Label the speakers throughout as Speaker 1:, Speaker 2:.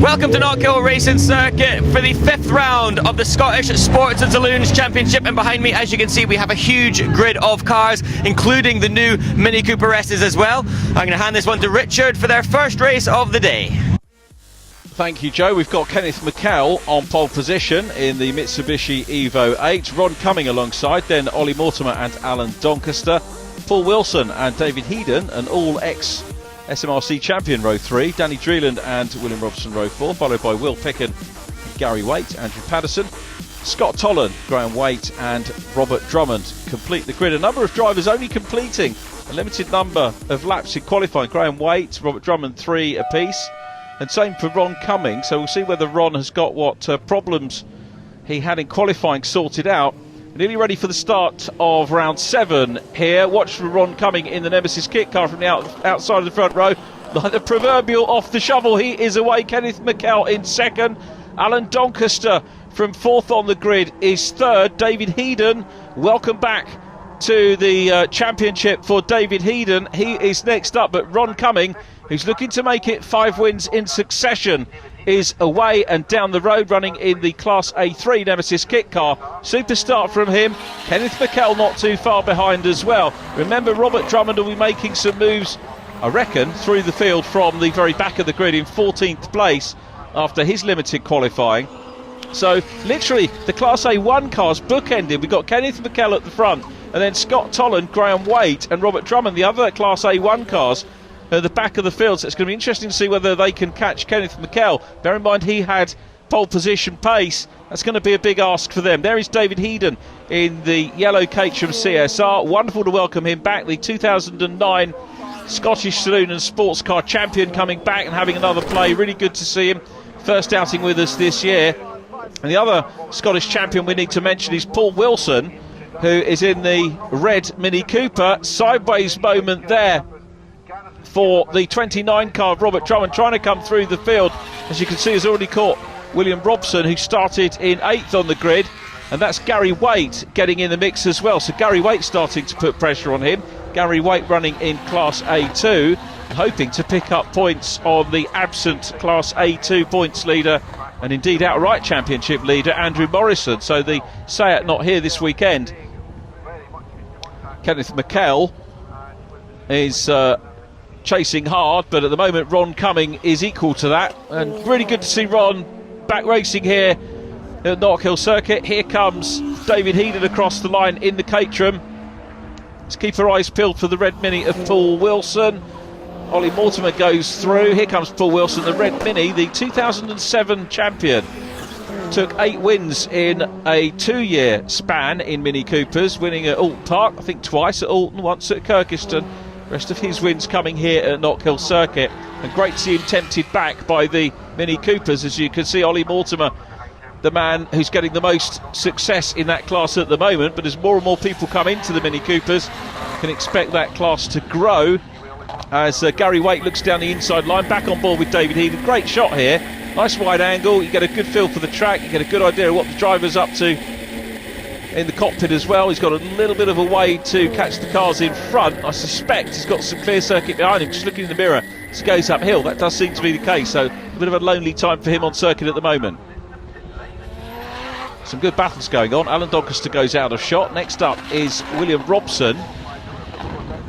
Speaker 1: Welcome to Knockhill Racing Circuit for the 5th round of the Scottish Sports and Saloons Championship, and behind me, as you can see, we have a huge grid of cars, including the new Mini Cooper S's as well. I'm going to hand this one to Richard for their first race of the day.
Speaker 2: Thank you, Joe. We've got Kenneth McCall on pole position in the Mitsubishi Evo 8. Ron Cumming alongside, then Ollie Mortimer and Alan Doncaster. Paul Wilson and David Headon, an all-ex-SMRC champion, row 3. Danny Dreeland and William Robson, row 4, followed by Will Picken, Gary Waite, Andrew Patterson. Scott Tollan, Graham Waite and Robert Drummond complete the grid. A number of drivers only completing a limited number of laps in qualifying. Graham Waite, Robert Drummond, 3 apiece. And same for Ron Cumming, so we'll see whether Ron has got what problems he had in qualifying sorted out. Nearly ready for the start of round 7 here. Watch for Ron Cumming in the Nemesis kit car from the outside of the front row. Like the proverbial off the shovel, he is away. Kenneth McCall in second. Alan Doncaster from 4th on the grid is 3rd. David Headon, welcome back to the championship for David Headon. He is next up, but Ron Cumming, who's looking to make it 5 wins in succession, is away and down the road running in the Class A3 Nemesis kit car. Super start from him. Kenneth McCall not too far behind as well. Remember, Robert Drummond will be making some moves, I reckon, through the field from the very back of the grid in 14th place after his limited qualifying. So literally the Class A1 cars bookended. We've got Kenneth McCall at the front, and then Scott Tollan, Graham Waite and Robert Drummond, the other Class A1 cars, at the back of the field. So it's going to be interesting to see whether they can catch Kenneth McCall. Bear in mind he had pole position pace. That's going to be a big ask for them. There is David Headon in the yellow Caterham CSR. Wonderful to welcome him back, the 2009 Scottish Saloon and Sports Car Champion, coming back and having another play. Really good to see him. First outing with us this year. And the other Scottish champion we need to mention is Paul Wilson, who is in the red Mini Cooper. Sideways moment there for the 29 car of Robert Drummond, trying to come through the field. As you can see, has already caught William Robson, who started in 8th on the grid, and that's Gary Waite getting in the mix as well. So Gary Waite starting to put pressure on him. Gary Waite running in Class A2, hoping to pick up points on the absent Class A2 points leader and indeed outright championship leader Andrew Morrison. So the Seat not here this weekend. Kenneth McCall is chasing hard, but at the moment Ron Cumming is equal to that, and really good to see Ron back racing here at Knockhill Circuit. Here comes David Headon across the line in the Caterham. Let's keep our eyes peeled for the red Mini of Paul Wilson. Ollie Mortimer goes through. Here comes Paul Wilson, the red Mini, the 2007 champion. Took 8 wins in a 2-year span in Mini Coopers, winning at Alton Park, I think twice at Alton, once at Kirkiston. Rest of his wins coming here at Knockhill Circuit, and great to see him tempted back by the Mini Coopers. As you can see, Ollie Mortimer, the man who's getting the most success in that class at the moment, but as more and more people come into the Mini Coopers, can expect that class to grow. As Gary Waite looks down the inside line, back on board with David Headon. Great shot here, nice wide angle. You get a good feel for the track, you get a good idea of what the driver's up to in the cockpit as well. He's got a little bit of a way to catch the cars in front. I suspect he's got some clear circuit behind him. Just looking in the mirror as he goes uphill, that does seem to be the case. So a bit of a lonely time for him on circuit at the moment. Some good battles going on. Alan Doncaster goes out of shot. Next up is William Robson,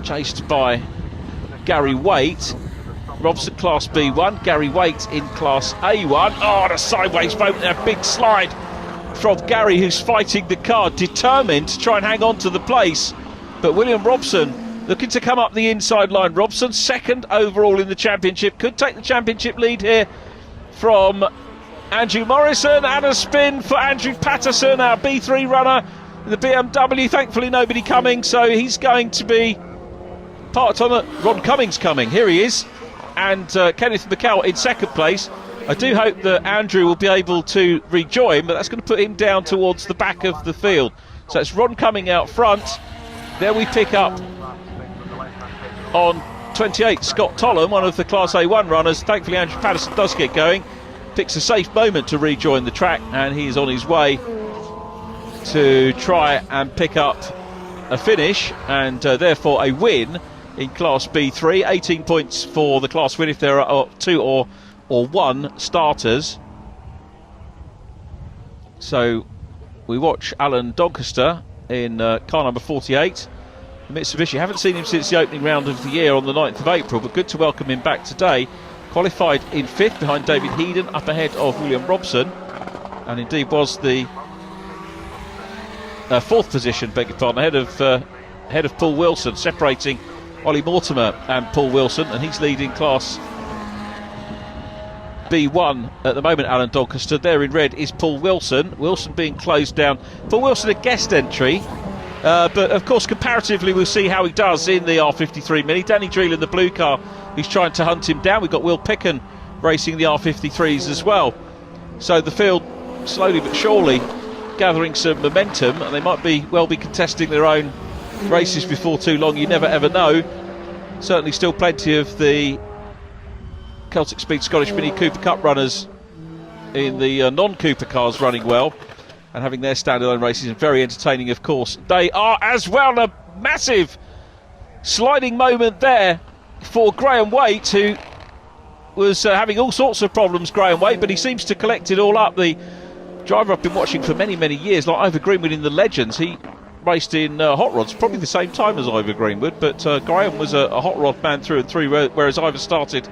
Speaker 2: chased by Gary Waite. Robson Class B1, Gary Waite in Class A1. Oh, the sideways moment there, big slide from Gary, who's fighting the car, determined to try and hang on to the place. But William Robson looking to come up the inside line. Robson 2nd overall in the championship, could take the championship lead here from Andrew Morrison, and a spin for Andrew Patterson, our B3 runner in the BMW. Thankfully nobody coming, so he's going to be parked on it. Ron Cumming's coming, here he is, and Kenneth McCall in 2nd place. I do hope that Andrew will be able to rejoin, but that's going to put him down towards the back of the field. So it's Ron Cumming out front. There we pick up on 28 Scott Tollan, one of the Class A1 runners. Thankfully Andrew Patterson does get going, picks a safe moment to rejoin the track, and he's on his way to try and pick up a finish and therefore a win in Class B3. 18 points for the class win if there are 2 or or 1 starters. So we watch Alan Doncaster in car number 48. The Mitsubishi, haven't seen him since the opening round of the year on the 9th of April, but good to welcome him back today. Qualified in 5th behind David Headon, up ahead of William Robson, and indeed was the 4th position, beg your pardon, ahead of Paul Wilson, separating Ollie Mortimer and Paul Wilson, and he's leading class B1 at the moment. Alan Doncaster, there in red is Paul Wilson. Wilson being closed down. Paul Wilson a guest entry, but of course comparatively we'll see how he does in the R53 Mini. Danny Dreel in the blue car, he's trying to hunt him down. We've got Will Picken racing the R53s as well. So the field slowly but surely gathering some momentum, and they might well be contesting their own races before too long. You never ever know. Certainly still plenty of the Celtic Speed Scottish Mini Cooper Cup runners in the non-Cooper cars running well and having their standalone races, and very entertaining of course they are as well. A massive sliding moment there for Graham Waite, who was having all sorts of problems, Graham Waite, but he seems to collect it all up. The driver I've been watching for many years, like Ivor Greenwood in the Legends, he raced in hot rods probably the same time as Ivor Greenwood, but Graham was a hot rod man through and through, whereas Ivor started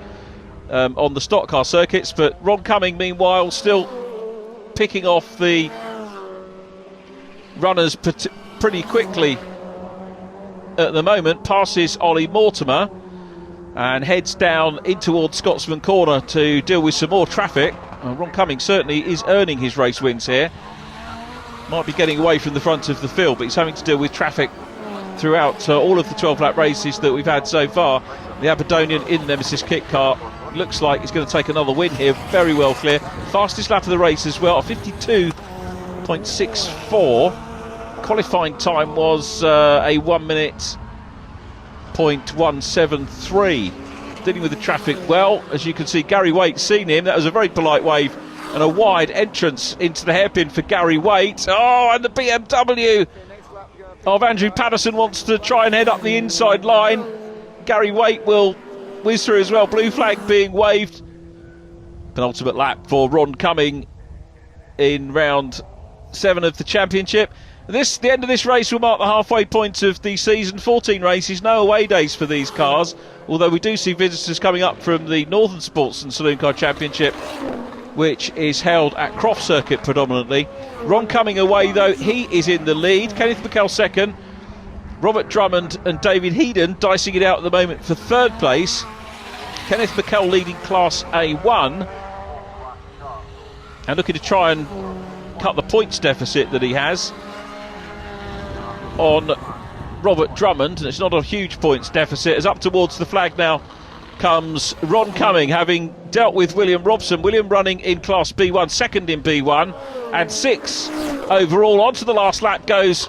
Speaker 2: on the stock car circuits. But Ron Cumming meanwhile still picking off the runners pretty quickly at the moment, passes Ollie Mortimer and heads down in towards Scotsman Corner to deal with some more traffic. Ron Cumming certainly is earning his race wins here. Might be getting away from the front of the field, but he's having to deal with traffic throughout all of the 12-lap races that we've had so far. The Aberdonian in the Nemesis kit car looks like he's going to take another win here. Very well clear. Fastest lap of the race as well, 52.64. Qualifying time was a 1 minute .173. Dealing with the traffic well. As you can see, Gary Waite's seen him. That was a very polite wave and a wide entrance into the hairpin for Gary Waite. Oh, and the BMW of Andrew Patterson wants to try and head up the inside line. Gary Waite will whiz through as well. Blue flag being waved. Penultimate lap for Ron Cumming in round 7 of the championship. The end of this race will mark the halfway point of the season. 14 races, no away days for these cars, although we do see visitors coming up from the Northern Sports and Saloon Car Championship, which is held at Croft Circuit predominantly. Ron Cumming away though, he is in the lead. Kenneth McKell second. Robert Drummond and David Headon dicing it out at the moment for 3rd place. Kenneth McKell leading Class A1 and looking to try and cut the points deficit that he has on Robert Drummond, and it's not a huge points deficit. As up towards the flag now comes Ron Cumming, having dealt with William Robson. William running in Class B1, second in B1 and 6 overall. Onto the last lap goes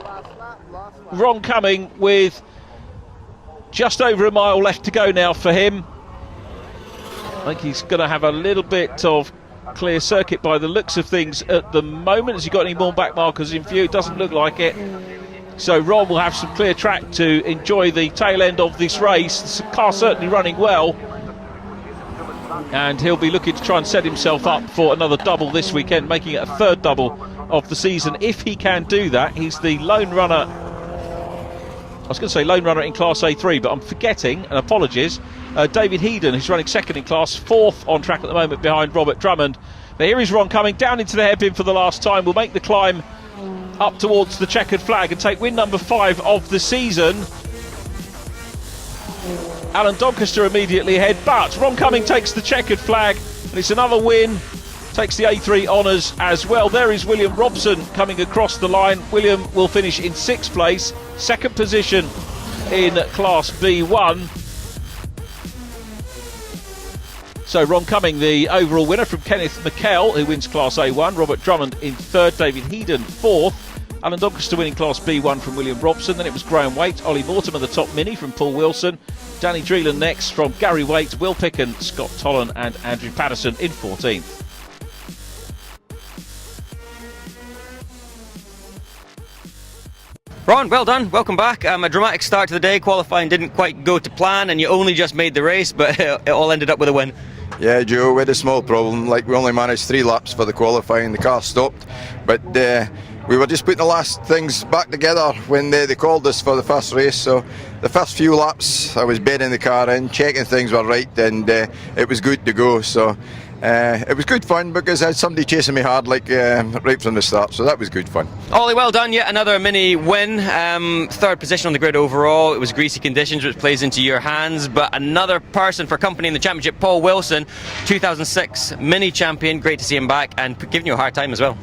Speaker 2: Ron Cumming with just over a mile left to go now for him. I think he's going to have a little bit of clear circuit by the looks of things at the moment. Has he got any more back markers in view? It doesn't look like it. So Ron will have some clear track to enjoy the tail end of this race. The car certainly running well, and he'll be looking to try and set himself up for another double this weekend, making it a 3rd double of the season if he can do that. He's the lone runner, I was going to say lone runner in Class A3, but I'm forgetting, and apologies, David Headon, who's running 2nd in class, 4th on track at the moment behind Robert Drummond. But here is Ron Cumming down into the hairpin for the last time. Will make the climb up towards the checkered flag and take win number 5 of the season. Alan Doncaster immediately ahead, but Ron Cumming takes the checkered flag and it's another win. Takes the A3 honours as well. There is William Robson coming across the line. William will finish in 6th place, 2nd position in Class B1. So Ron Cumming, the overall winner from Kenneth McKell, who wins Class A1. Robert Drummond in 3rd, David Headon 4th. Alan Doncaster winning Class B1 from William Robson. Then it was Graham Waite, Ollie Mortimer the top mini from Paul Wilson. Danny Dreel next from Gary Waite, Will Picken, Scott Tollan and Andrew Patterson in 14th.
Speaker 1: Ron, well done, welcome back. A dramatic start to the day. Qualifying didn't quite go to plan and you only just made the race, but it all ended up with a win.
Speaker 3: Yeah, Joe, we had a small problem. Like, we only managed 3 laps for the qualifying. The car stopped, but we were just putting the last things back together when they called us for the first race. So the first few laps, I was bedding the car in, checking things were right, and it was good to go. So it was good fun because I had somebody chasing me hard, like right from the start. So that was good fun.
Speaker 1: Ollie, well done. Yet another mini win. 3rd position on the grid overall. It was greasy conditions, which plays into your hands. But another person for company in the championship, Paul Wilson, 2006 mini champion. Great to see him back and giving you a hard time as well.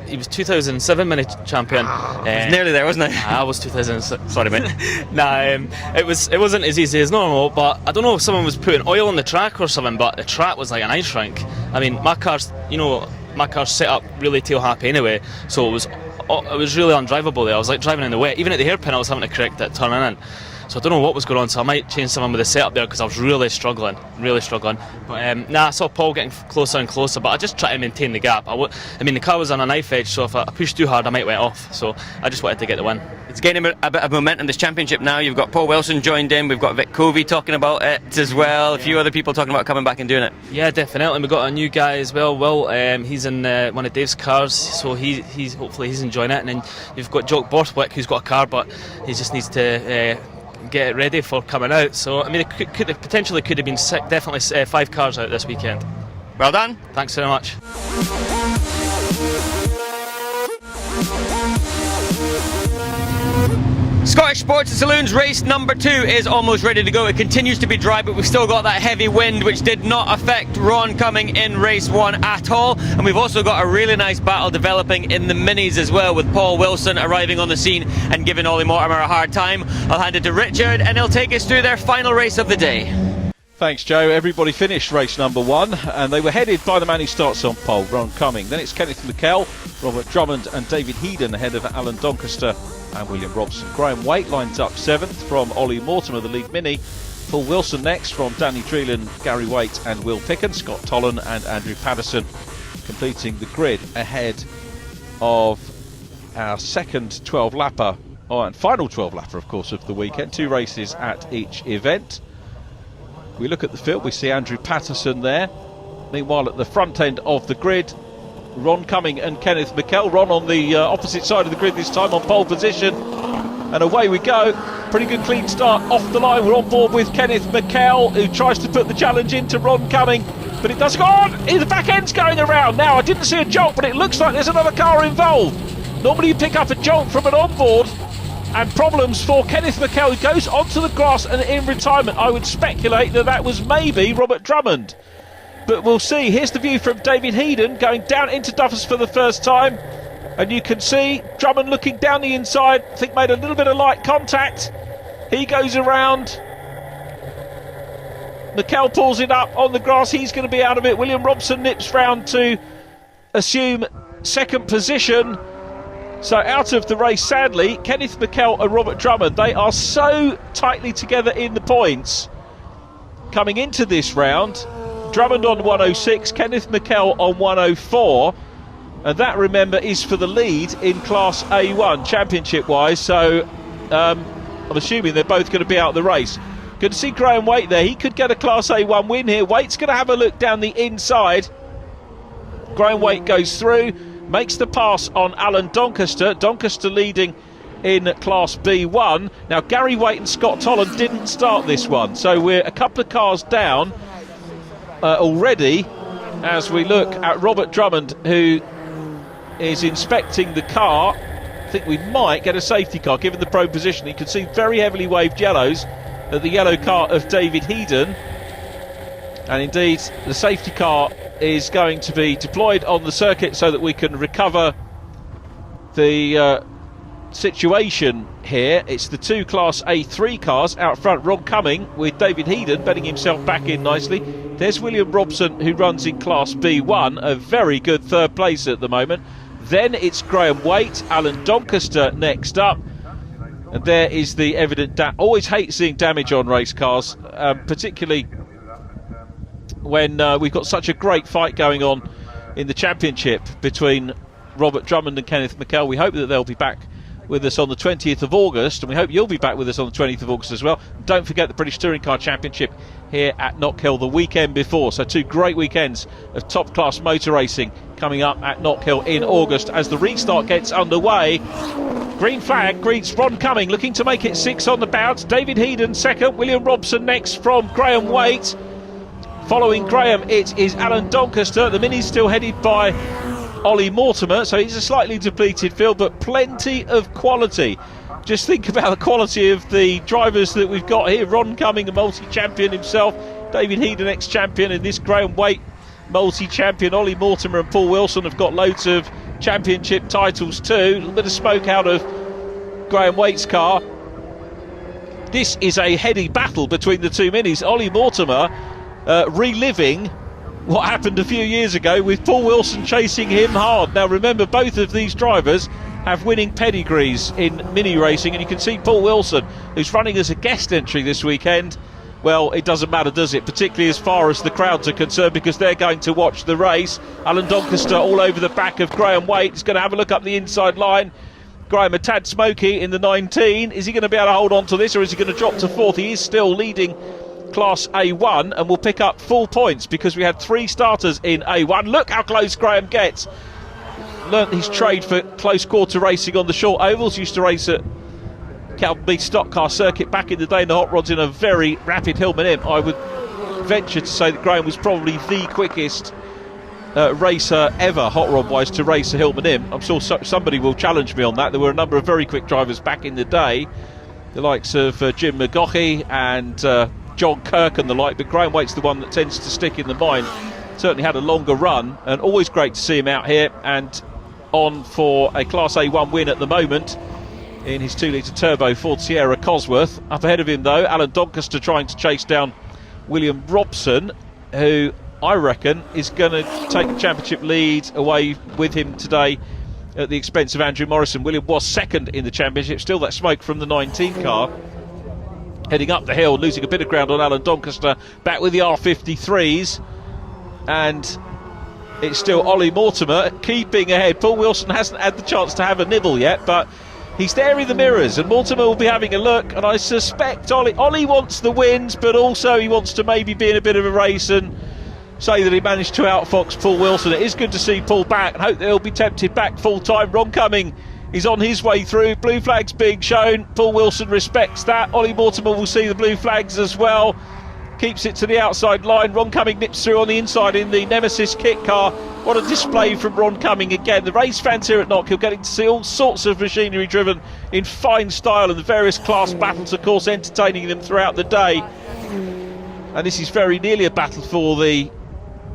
Speaker 4: He was 2007 mini champion.
Speaker 1: Nearly there, wasn't I?
Speaker 4: I was 2006.
Speaker 1: Sorry, mate.
Speaker 4: It wasn't as easy as normal, but I don't know if someone was putting oil on the track or something, but the track was like an ice rink. I mean, my car's set up really tail happy anyway, so it was really undrivable there. I was like driving in the wet. Even at the hairpin I was having to correct it turning in. So I don't know what was going on, so I might change something with the setup there because I was really struggling. But I saw Paul getting closer and closer, but I just tried to maintain the gap. I mean, the car was on a knife edge, so if I pushed too hard I might went off. So I just wanted to get the win.
Speaker 1: It's gaining a bit of momentum, this championship now. You've got Paul Wilson joined in, we've got Vic Covey talking about it as well, a few other people talking about coming back and doing it.
Speaker 4: Yeah, definitely. We've got a new guy as well, Will. He's in one of Dave's cars, so he's hopefully he's enjoying it. And then you've got Jock Borthwick, who's got a car, but he just needs to get it ready for coming out. So I mean, it potentially could have been definitely 5 cars out this weekend.
Speaker 1: Well done.
Speaker 4: Thanks very much.
Speaker 1: Scottish Sports and Saloons race number 2 is almost ready to go. It continues to be dry, but we've still got that heavy wind, which did not affect Ron Cumming in race 1 at all. And we've also got a really nice battle developing in the minis as well, with Paul Wilson arriving on the scene and giving Ollie Mortimer a hard time. I'll hand it to Richard and he'll take us through their final race of the day.
Speaker 2: Thanks, Joe. Everybody finished race number 1 and they were headed by the man who starts on pole, Ron Cumming. Then it's Kenneth McKell, Robert Drummond and David Headon ahead of Alan Doncaster and William Robson. Graham Waite lines up 7th from Ollie Mortimer, the lead mini. Paul Wilson next from Danny Treelan, Gary Waite and Will Picken. Scott Tollan and Andrew Patterson completing the grid ahead of our second 12-lapper, and final 12-lapper, of course, of the weekend. 2 races at each event. We look at the field, we see Andrew Patterson there. Meanwhile, at the front end of the grid, Ron Cumming and Kenneth McKell. Ron on the opposite side of the grid this time on pole position. And away we go. Pretty good clean start off the line. We're on board with Kenneth McKell, who tries to put the challenge into Ron Cumming. But it does go on. The back end's going around. Now, I didn't see a jolt, but it looks like there's another car involved. Normally you pick up a jolt from an onboard. And problems for Kenneth McKell, who goes onto the grass and in retirement. I would speculate that was maybe Robert Drummond. But we'll see. Here's the view from David Headon going down into Duffers for the first time. And you can see Drummond looking down the inside. I think made a little bit of light contact. He goes around. McKell pulls it up on the grass. He's going to be out of it. William Robson nips round to assume 2nd position. So out of the race, sadly, Kenneth McKell and Robert Drummond. They are so tightly together in the points coming into this round. Drummond on 106, Kenneth McKell on 104, and that, remember, is for the lead in Class A1 championship-wise, so I'm assuming they're both going to be out of the race. Good to see Graham Waite there. He could get a Class A1 win here. Waite's going to have a look down the inside. Graham Waite goes through, makes the pass on Alan Doncaster. Doncaster leading in Class B1. Now, Gary Waite and Scott Tollan didn't start this one, so we're a couple of cars down already as we look at Robert Drummond, who is inspecting the car. I think we might get a safety car given the prone position. You can see very heavily waved yellows at the yellow car of David Headon, and indeed the safety car is going to be deployed on the circuit so that we can recover the situation here. It's the 2 Class A3 cars out front. Ron Cumming with David Headon bedding himself back in nicely. There's William Robson, who runs in Class B1, a very good 3rd place at the moment. Then it's Graham Waite, Alan Doncaster next up, and there is the evident always hate seeing damage on race cars, particularly when we've got such a great fight going on in the championship between Robert Drummond and Kenneth McKell. We hope that they'll be back with us on the 20th of August, and we hope you'll be back with us on the 20th of August as well. Don't forget the British Touring Car Championship here at Knockhill the weekend before. So 2 great weekends of top class motor racing coming up at Knockhill in August as the restart gets underway. Green flag greets Ron Cumming, looking to make it 6 on the bounce. David Heaton second, William Robson next from Graham Waite. Following Graham, it is Alan Doncaster. The Mini's still headed by Ollie Mortimer, so he's a slightly depleted field, but plenty of quality. Just think about the quality of the drivers that we've got here. Ron Cumming, a multi-champion himself. David Heaton, ex-champion, and this Graham Waite, multi-champion. Ollie Mortimer and Paul Wilson have got loads of championship titles too. A little bit of smoke out of Graham Waite's car. This is a heady battle between the two Minis. Ollie Mortimer reliving what happened a few years ago with Paul Wilson chasing him hard. Now remember, both of these drivers have winning pedigrees in mini racing, and you can see Paul Wilson, who's running as a guest entry this weekend. Well, it doesn't matter, does it? Particularly as far as the crowds are concerned, because they're going to watch the race. Alan Doncaster all over the back of Graham Waite. He's going to have a look up the inside line. Graham, a tad smoky in the 19. Is he going to be able to hold on to this, or is he going to drop to 4th? He is still leading Class A1 and will pick up full points because we had 3 starters in A1. Look how close Graham gets. Learnt his trade for close quarter racing on the short ovals. Used to race at Calby Stock Car Circuit back in the day in the hot rods in a very rapid Hillman Imp. I would venture to say that Graham was probably the quickest racer ever, hot rod wise, to race a Hillman Imp. I'm sure somebody will challenge me on that. There were a number of very quick drivers back in the day, the likes of Jim McGoughy and John Kirk and the like, but Graham Waite's the one that tends to stick in the mind. Certainly had a longer run, and always great to see him out here and on for a Class A1 win at the moment in his 2-litre turbo Ford Sierra Cosworth. Up ahead of him though, Alan Doncaster trying to chase down William Robson, who I reckon is going to take the championship lead away with him today at the expense of Andrew Morrison. William was second in the championship, still that smoke from the 19 car. Heading up the hill, losing a bit of ground on Alan Doncaster, back with the R53s, and it's still Ollie Mortimer keeping ahead. Paul Wilson hasn't had the chance to have a nibble yet, but he's there in the mirrors, and Mortimer will be having a look, and I suspect Ollie wants the wins, but also he wants to maybe be in a bit of a race and say that he managed to outfox Paul Wilson. It is good to see Paul back, and hope that he'll be tempted back full time. Ron Cumming is on his way through. Blue flags being shown. Paul Wilson respects that. Ollie Mortimer will see the blue flags as well. Keeps it to the outside line. Ron Cumming nips through on the inside in the Nemesis kit car. What a display from Ron Cumming again. The race fans here at Knockhill getting to see all sorts of machinery driven in fine style, and the various class battles, of course, entertaining them throughout the day. And this is very nearly a battle for the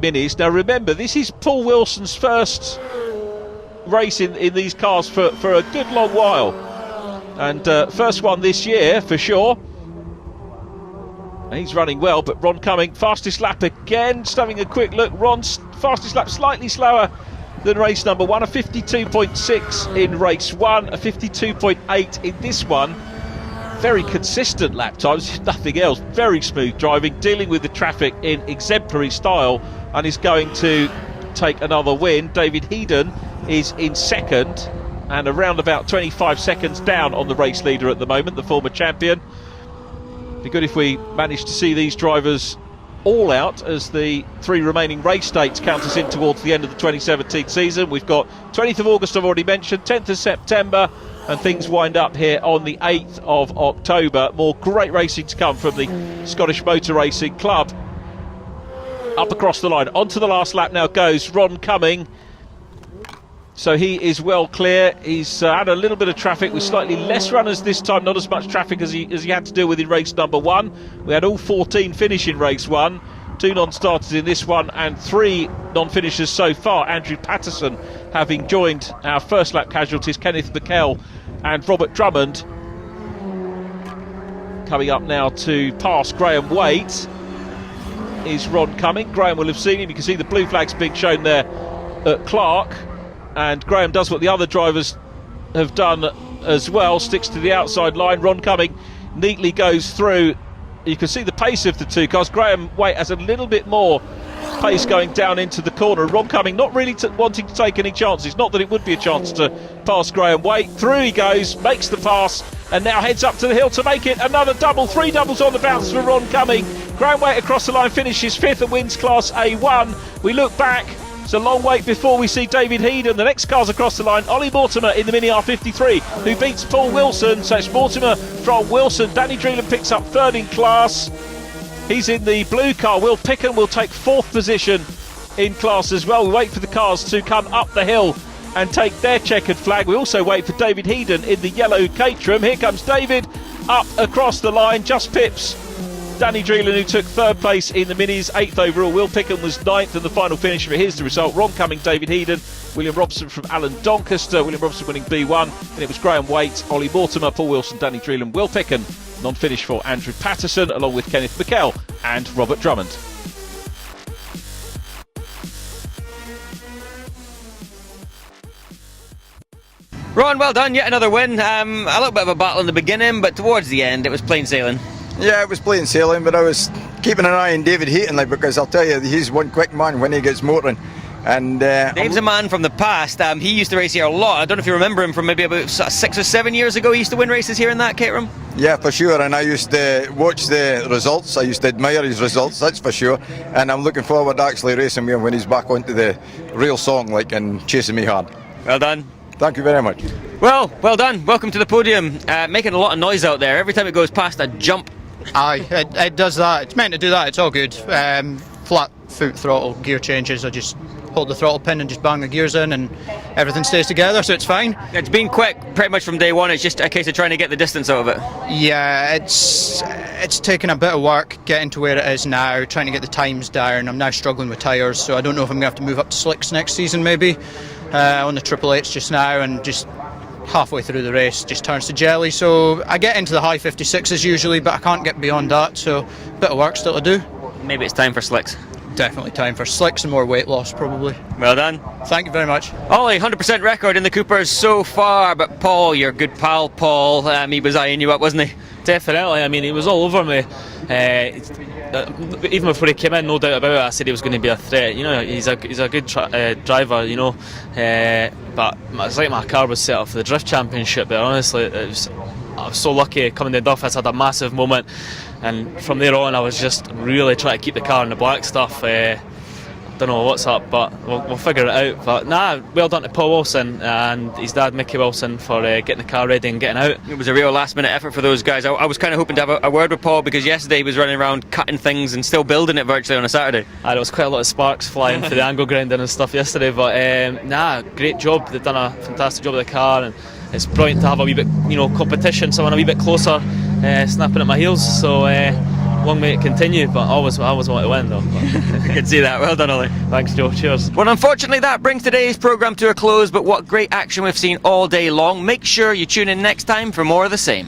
Speaker 2: Minis. Now remember, this is Paul Wilson's first race in these cars for a good long while, and first one this year for sure. And he's running well, but Ron Cumming, fastest lap again. Just having a quick look, Ron's fastest lap slightly slower than race number 1, a 52.6 in race 1, a 52.8 in this one. Very consistent lap times, nothing else. Very smooth driving, dealing with the traffic in exemplary style, and is going to take another win. David Heaton is in second and around about 25 seconds down on the race leader at the moment, the former champion. Be good if we manage to see these drivers all out as the 3 remaining race dates count us in towards the end of the 2017 season. We've got 20th of August, I've already mentioned, 10th of September, and things wind up here on the 8th of October. More great racing to come from the Scottish Motor Racing Club. Up across the line, onto the last lap now goes Ron Cumming. So he is well clear. He's had a little bit of traffic with slightly less runners this time, not as much traffic as he had to deal with in race number 1. We had all 14 finish in race 1, 2 non-starters in this one, and 3 non-finishers so far. Andrew Patterson having joined our first lap casualties, Kenneth McKell and Robert Drummond. Coming up now to pass Graham Waite is Ron Cumming. Graham will have seen him. You can see the blue flags being shown there at Clark. And Graham does what the other drivers have done as well, sticks to the outside line. Ron Cumming neatly goes through. You can see the pace of the 2 cars. Graham Waite has a little bit more pace going down into the corner. Ron Cumming not really wanting to take any chances. Not that it would be a chance to pass Graham Waite. Through he goes, makes the pass, and now heads up to the hill to make it another double. 3 doubles on the bounce for Ron Cumming. Graham Waite across the line, finishes 5th and wins Class A1. We look back. It's a long wait before we see David Headon. The next car's across the line. Ollie Mortimer in the Mini R53, who beats Paul Wilson. So it's Mortimer from Wilson. Danny Dreeland picks up 3rd in class. He's in the blue car. Will Picken will take 4th position in class as well. We wait for the cars to come up the hill and take their checkered flag. We also wait for David Headon in the yellow Caterham. Here comes David up across the line. Just pips Danny Dreeland, who took 3rd place in the Minis, 8th overall. Will Picken was 9th, and the final finish for here's the result. Ron Cumming, David Headon, William Robson from Alan Doncaster. William Robson winning B1, and it was Graham Waite, Ollie Mortimer, Paul Wilson, Danny Dreeland, Will Picken. Non-finish for Andrew Patterson, along with Kenneth McKell and Robert Drummond.
Speaker 1: Ron, well done, yet another win. A little bit of a battle in the beginning, but towards the end it was plain sailing.
Speaker 3: Yeah, it was plain sailing, but I was keeping an eye on David Heaton, because I'll tell you, he's one quick man when he gets motoring. And
Speaker 1: Dave's a man from the past. He used to race here a lot. I don't know if you remember him from maybe about 6 or 7 years ago. He used to win races here in that Caterham.
Speaker 3: Yeah, for sure, and I used to watch the results. I used to admire his results, that's for sure. And I'm looking forward to actually racing with him when he's back onto the real song, like, and chasing me hard.
Speaker 1: Well done.
Speaker 3: Thank you very much.
Speaker 1: Well done. Welcome to the podium. Making a lot of noise out there. Every time it goes past a jump.
Speaker 5: Aye, it does that. It's meant to do that. It's all good. Flat foot throttle, gear changes. I just hold the throttle pin and just bang the gears in, and everything stays together, so it's fine.
Speaker 1: It's been quick pretty much from day one. It's just a case of trying to get the distance out of it.
Speaker 5: Yeah, it's taken a bit of work getting to where it is now, trying to get the times down. I'm now struggling with tyres, so I don't know if I'm going to have to move up to slicks next season maybe. On the Triple Eights just now, and just halfway through the race just turns to jelly. So I get into the high 56s usually, but I can't get beyond that, so a bit of work still to do.
Speaker 1: Maybe it's time for slicks.
Speaker 5: Definitely time for slicks and more weight loss probably.
Speaker 1: Well done.
Speaker 5: Thank you very much.
Speaker 1: Ollie, 100% record in the Coopers so far, but Paul, your good pal Paul, he was eyeing you up, wasn't he?
Speaker 4: Definitely. I mean, he was all over me. Even before he came in, no doubt about it, I said he was going to be a threat. You know, he's a good driver. You know, but it's like my car was set up for the drift championship. But honestly, I was so lucky coming to Duff. I had a massive moment, and from there on, I was just really trying to keep the car in the black stuff. Don't know what's up, but we'll figure it out. But well done to Paul Wilson and his dad Mickey Wilson for getting the car ready and getting out.
Speaker 1: It was a real last minute effort for those guys. I was kind of hoping to have a word with Paul, because yesterday he was running around cutting things and still building it virtually on a Saturday.
Speaker 4: There was quite a lot of sparks flying for the angle grinding and stuff yesterday, but great job. They've done a fantastic job with the car, and it's brilliant to have a wee bit, competition, someone a wee bit closer, snapping at my heels. So long may it continue, but I always want to win though.
Speaker 1: I can see that. Well done, Ollie.
Speaker 4: Thanks, Joe. Cheers.
Speaker 1: Well, unfortunately that brings today's programme to a close, but what great action we've seen all day long. Make sure you tune in next time for more of the same.